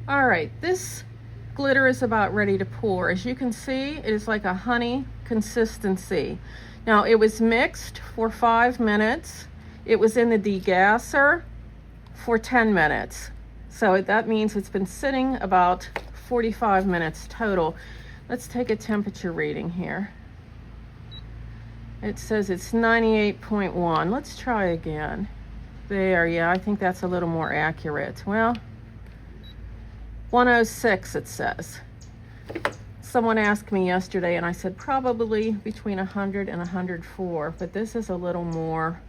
All right, this glitter is about ready to pour. As you can see, it is like a honey consistency. Now, it was mixed for 5 minutes. It was in the degasser for 10 minutes. So that means it's been sitting about 45 minutes total. Let's take a temperature reading here. It says it's 98.1. Let's try again. There, yeah, I think that's a little more accurate. Well, 106 it says. Someone asked me yesterday and I said probably between 100 and 104, but this is a little more,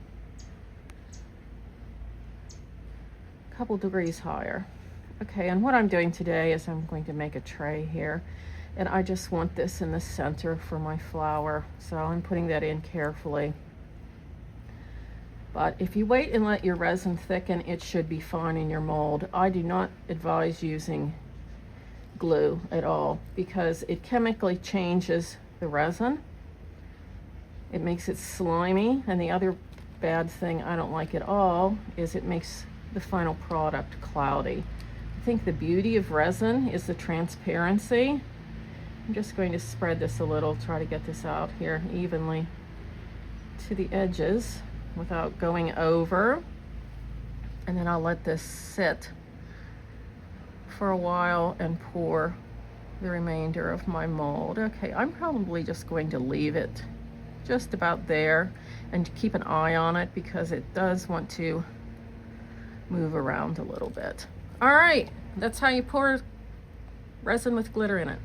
a couple degrees higher. Okay, and what I'm doing today is I'm going to make a tray here, and I just want this in the center for my flower, so I'm putting that in carefully. But if you wait and let your resin thicken, it should be fine in your mold. I do not advise using glue at all because it chemically changes the resin. It makes it slimy, and the other bad thing I don't like at all is it makes the final product cloudy. I think the beauty of resin is the transparency. I'm just going to spread this a little, try to get this out here evenly to the edges without going over, and then I'll let this sit for a while and pour the remainder of my mold. Okay, I'm probably just going to leave it just about there and keep an eye on it because it does want to move around a little bit. All right, that's how you pour resin with glitter in it.